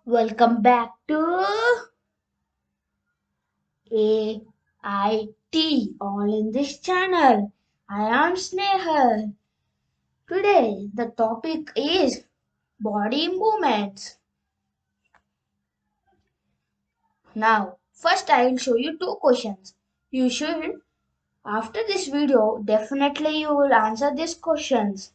Welcome back to AIT, all in this channel. I am Snails. Today, the topic is body movements. Now, first I will show you two questions. You should, after this video, definitely you will answer these questions.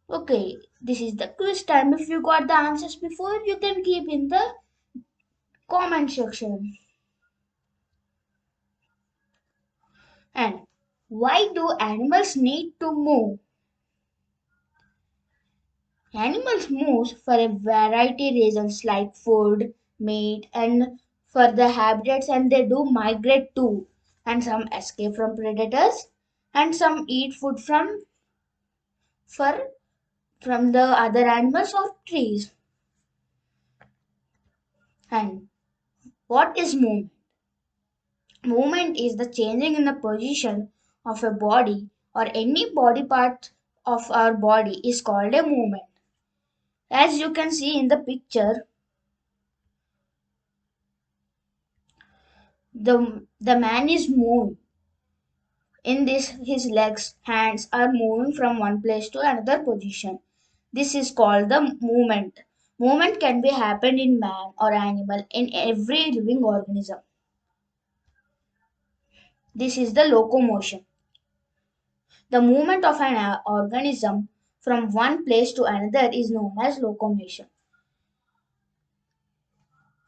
Okay, this is the quiz time. If you got the answers before, you can keep in the comment section. And why do animals need to move? Animals move for a variety of reasons like food, mate, and for the habitats, and they do migrate too. And some escape from predators, and some eat food for from the other animals or trees. And what is movement? Movement is the changing in the position of a body or any body part of our body is called a movement. As you can see in the picture, the man is moving. In this, his legs, hands are moving from one place to another position. This is called the movement. Movement can be happened in man or animal in every living organism. This is the locomotion. The movement of an organism from one place to another is known as locomotion.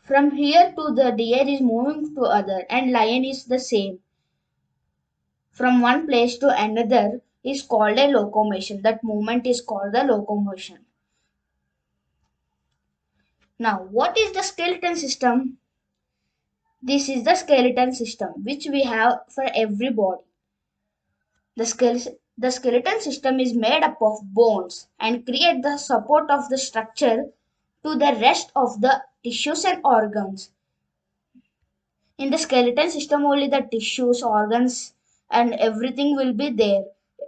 From here to the deer is moving to other and lion is the same. From one place to another is called a locomotion. That movement is called the locomotion. Now, what is the skeleton system? This is the skeleton system which we have for every body. The skeleton system is made up of bones and create the support of the structure to the rest of the tissues and organs. In the skeleton system, only the tissues, organs, and everything will be there.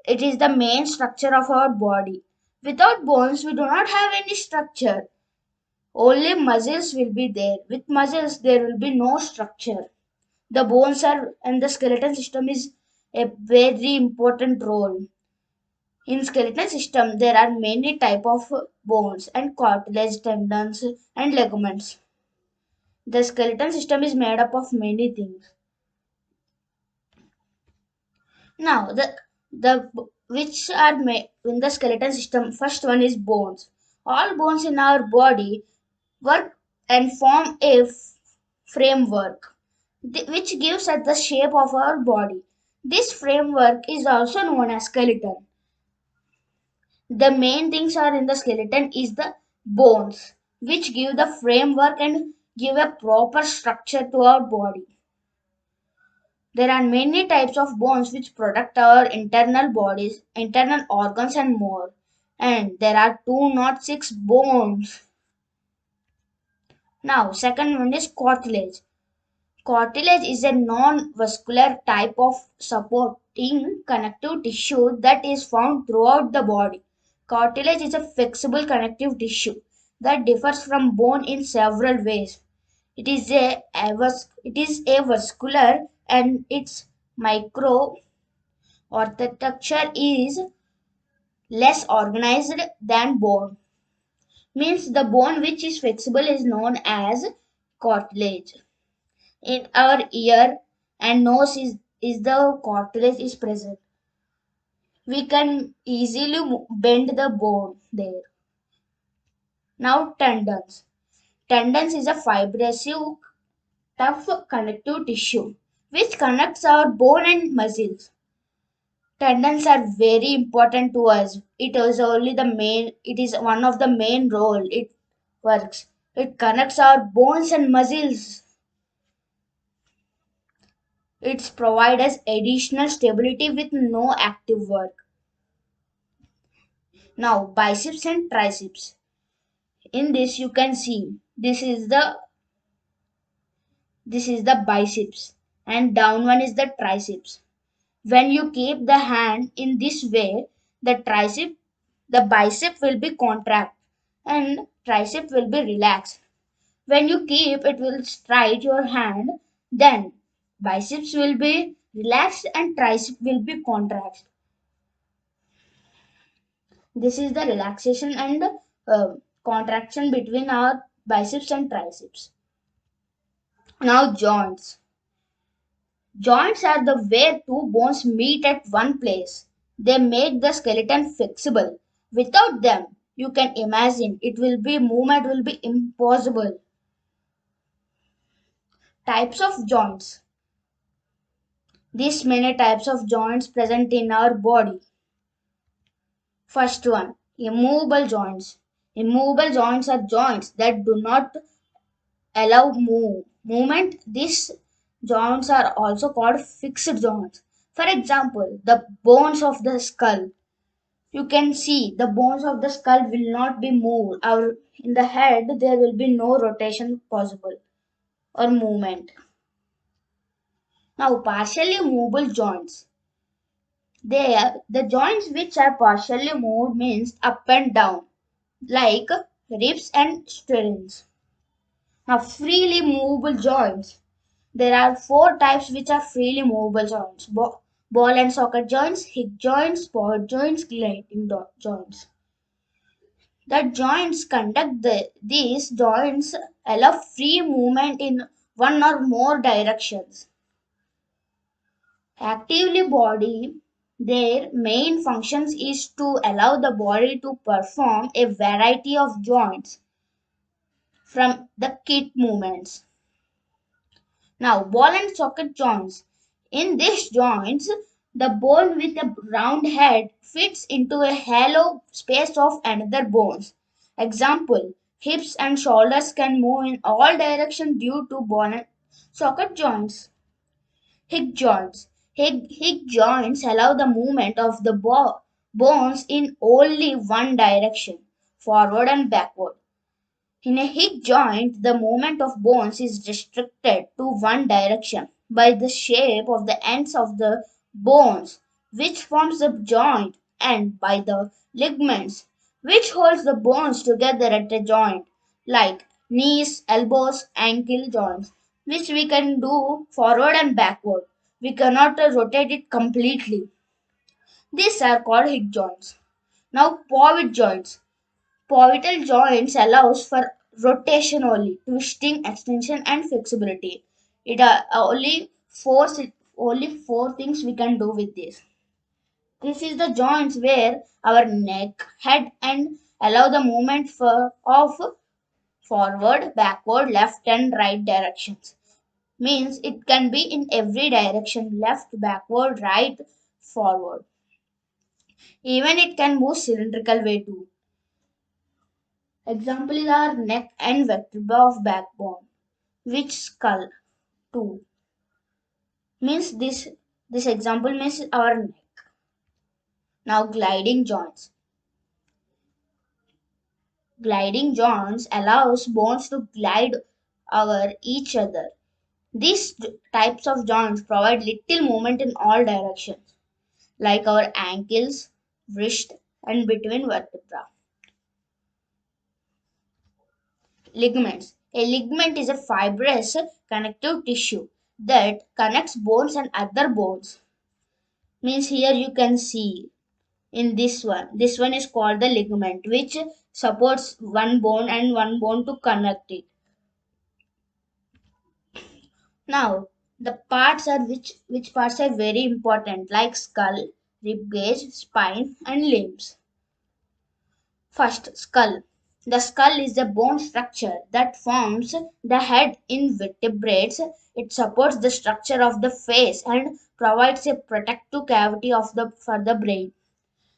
It is the main structure of our body. Without bones, we do not have any structure. Only muscles will be there. With muscles, there will be no structure. The bones are and the skeleton system is a very important role. In skeleton system, there are many type of bones and cartilage, tendons, and ligaments. The skeleton system is made up of many things. Now, the which are made in the skeleton system. First one is bones. All bones in our body work and form a framework which gives us the shape of our body. This framework is also known as skeleton. The main things are in the skeleton is the bones, which give the framework and give a proper structure to our body. There are many types of bones which protect our internal bodies, internal organs, and more. And there are 206 bones. Now, second one is cartilage. Cartilage is a non-vascular type of supporting connective tissue that is found throughout the body. Cartilage is a flexible connective tissue that differs from bone in several ways. It is a vascular and its micro architecture is less organized than bone. Means the bone which is flexible is known as cartilage. In our ear and nose is the cartilage is present. We can easily bend the bone there. Now tendons. Tendons is a fibrous, tough connective tissue which connects our bone and muscles. Tendons are very important to us. It is one of the main role it works. It connects our bones and muscles. It's provide us additional stability with no active work. Now biceps and triceps. In this you can see this is the biceps and down one is the triceps. When you keep the hand in this way, the bicep will be contract and tricep will be relaxed. When you keep it will straight your hand, then biceps will be relaxed and tricep will be contracted. This is the relaxation and contraction between our biceps and triceps. Now joints. Joints are the where two bones meet at one place. They make the skeleton flexible. Without them, you can imagine movement will be impossible. Types of joints. These many types of joints present in our body. First one, immovable joints. Immovable joints are joints that do not allow movement. These joints are also called fixed joints. For example, the bones of the skull. You can see the bones of the skull will not be moved, or in the head there will be no rotation possible or movement. Now, partially movable joints. They are the joints which are partially moved means up and down, like ribs and sternums. Now, freely movable joints. There are four types which are freely movable joints: ball and socket joints, hip joints, pivot joints, gliding joints. The joints conduct these joints allow free movement in one or more directions. Actively body, their main functions is to allow the body to perform a variety of joints from the kit movements. Now, ball and socket joints. In these joints, the bone with a round head fits into a hollow space of another bones. Example, hips and shoulders can move in all directions due to ball and socket joints. Hip joints. Hip joints allow the movement of the bones in only one direction, forward and backward. In a hip joint, the movement of bones is restricted to one direction by the shape of the ends of the bones, which forms the joint, and by the ligaments, which holds the bones together at a joint, like knees, elbows, ankle joints, which we can do forward and backward. We cannot rotate it completely. These are called hip joints. Now, pivot joints. Pivotal joints allows for rotation only, twisting, extension, and flexibility. It are only four things we can do with this. This is the joints where our neck, head, and allow the movement of forward, backward, left, and right directions. Means it can be in every direction: left, backward, right, forward. Even it can move cylindrical way too. Examples are neck and vertebra of backbone, which skull too. Means this example means our neck. Now gliding joints. Gliding joints allows bones to glide over each other. These types of joints provide little movement in all directions, like our ankles, wrist, and between vertebra. Ligaments. A ligament is a fibrous connective tissue that connects bones and other bones. Means here you can see in this one. This one is called the ligament, which supports one bone and one bone to connect it. Now, the parts are which parts are very important, like skull, rib cage, spine, and limbs. First, skull. The skull is the bone structure that forms the head in vertebrates. It supports the structure of the face and provides a protective cavity for the brain.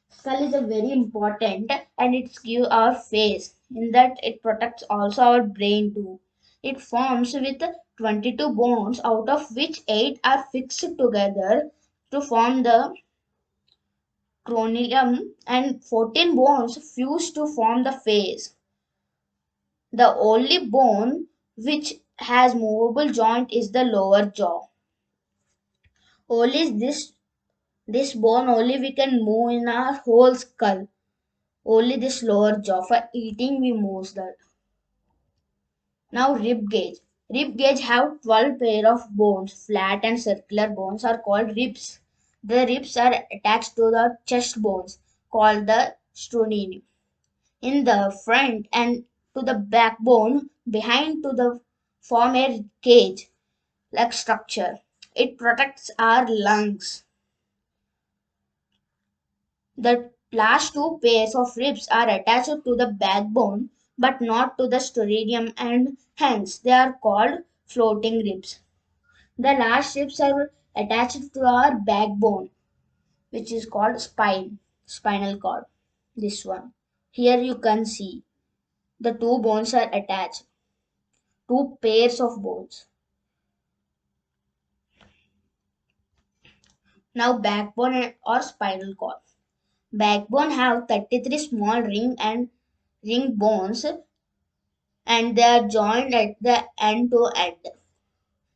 Skull is a very important and it's give our face. In that it protects also our brain too. It forms with 22 bones, out of which 8 are fixed together to form the cranium, and 14 bones fuse to form the face. The only bone which has movable joint is the lower jaw. Only this bone only we can move in our whole skull. Only this lower jaw. For eating, we move that. Now rib gauge. Rib gauge have 12 pair of bones. Flat and circular bones are called ribs. The ribs are attached to the chest bones called the sternum. In the front and to the backbone behind to the form a cage like structure. It protects our lungs. The last two pairs of ribs are attached to the backbone but not to the sternum and hence they are called floating ribs. The last ribs are attached to our backbone which is called spinal cord. This one. Here you can see the two bones are attached, two pairs of bones. Now or spinal cord. Backbone have 33 small ring bones and they are joined at the end to end.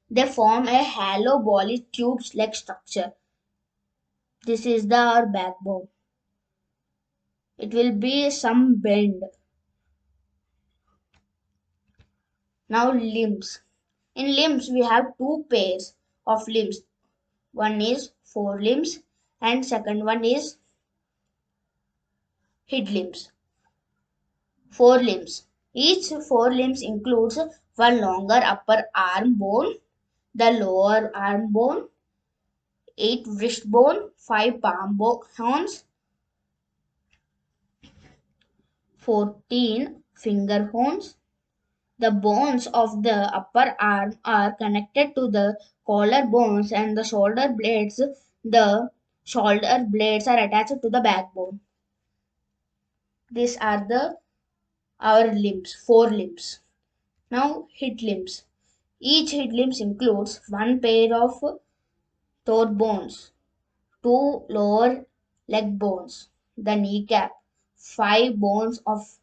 They form a hollow body tubes like structure. This is the our backbone. It will be some bend. Now limbs. In limbs we have two pairs of limbs. One is forelimbs and second one is hind limbs. Forelimbs. Each forelimbs includes one longer upper arm bone, the lower arm bone, 8 wrist bone, 5 palm bones, 14 finger bones. The bones of the upper arm are connected to the collar bones and the shoulder blades. The shoulder blades are attached to the backbone. These are the our limbs, four limbs. Now hip limbs. Each hip limbs includes one pair of toe bones, two lower leg bones, the kneecap, five bones of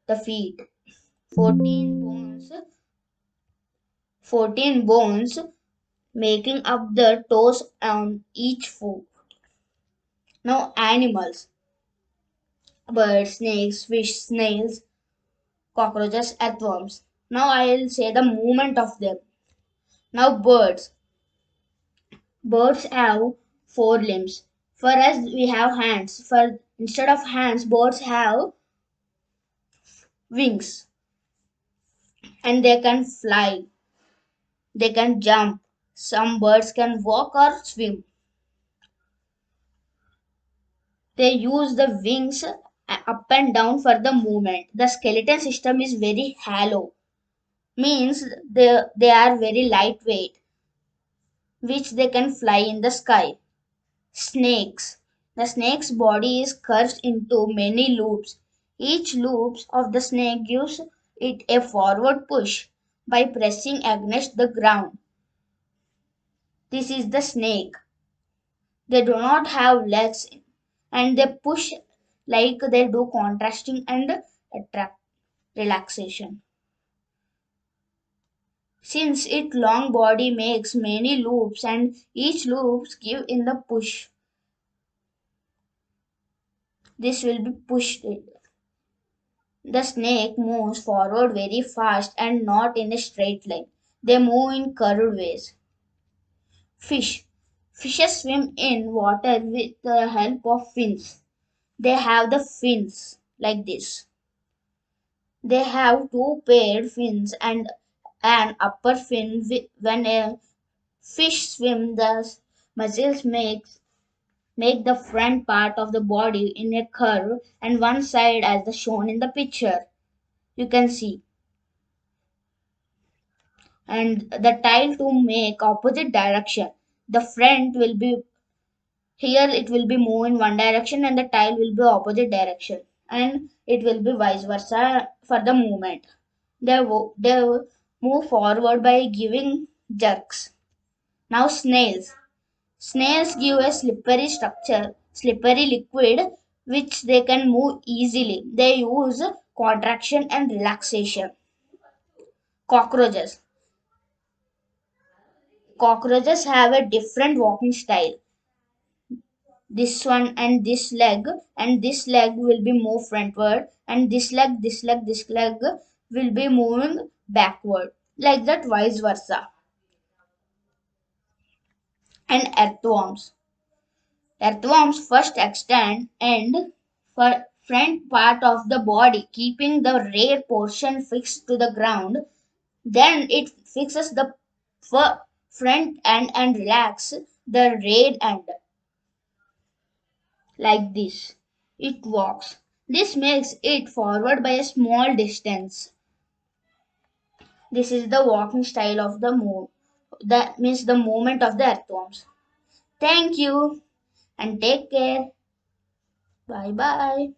the feet, 14 bones, 14 bones making up the toes on each foot. Now animals, birds, snakes, fish, snails, cockroaches, earthworms. Now I will say the movement of them. Now birds. Birds have four limbs. For us, we have hands. For instead of hands, birds have wings, and they can fly. They can jump. Some birds can walk or swim. They use the wings up and down for the movement. The skeleton system is very hollow, means they are very lightweight, which they can fly in the sky. Snakes. The snake's body is curved into many loops. Each loop of the snake gives it a forward push by pressing against the ground. This is the snake. They do not have legs and they push like they do contrasting and attract relaxation. Since its long body makes many loops and each loops give in the push, this will be pushed. The snake moves forward very fast and not in a straight line. They move in curved ways. Fish. Fishes swim in water with the help of fins. They have the fins like this. They have two paired fins and an upper fin. When a fish swims, the muscles make the front part of the body in a curve and one side as the shown in the picture. You can see. And the tile to make opposite direction. The front will be here, it will be move in one direction and the tile will be opposite direction and it will be vice versa for the movement. They move forward by giving jerks. Now snails give a slippery structure, slippery liquid which they can move easily. They use contraction and relaxation. Cockroaches. Cockroaches have a different walking style. this one and this leg will be moved frontward, and this leg will be moving backward, like that, vice versa. And earthworms first extend and front part of the body, keeping the rear portion fixed to the ground. Then it fixes the front end and relax the rear end, like this. It walks. This makes it forward by a small distance. This is the walking style of the move. That means the movement of the earthworms. Thank you and take care. Bye bye.